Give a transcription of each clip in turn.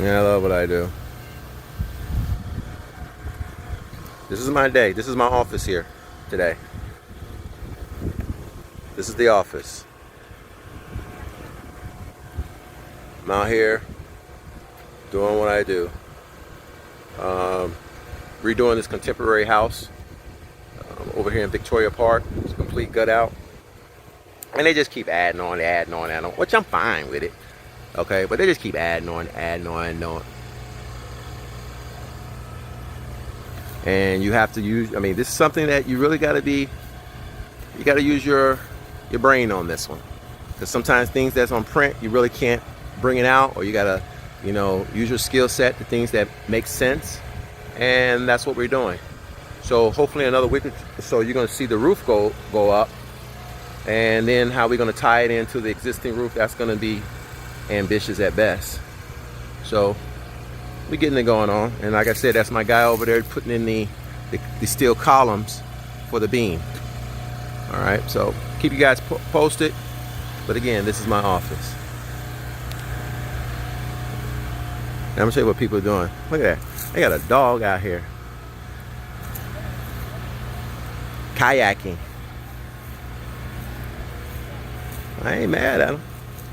Yeah, I love what I do. This is my day. This is my office here today. This is the office. I'm out here doing what I do. Redoing this contemporary house over here in Victoria Park. It's a complete gut out. And they just keep adding on, which I'm fine with it. Okay, but they just keep adding on. And you have to use, I mean, this is something that you really got to be, you got to use your brain on this one. Because sometimes things that's on print, you really can't bring it out, or you got to, you know, use your skill set to things that make sense. And that's what we're doing. So hopefully another week or so, you're going to see the roof go up. And then how we're going to tie it into the existing roof, that's going to be ambitious at best. So we're getting it going on. And like I said, that's my guy over there putting in the steel columns for the beam. All right, so keep you guys posted. But again, this is my office. And I'm gonna show you what people are doing. Look at that. They got a dog out here kayaking. I ain't mad at them.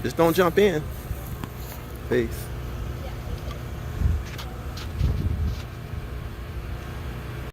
Just don't jump in. Peace.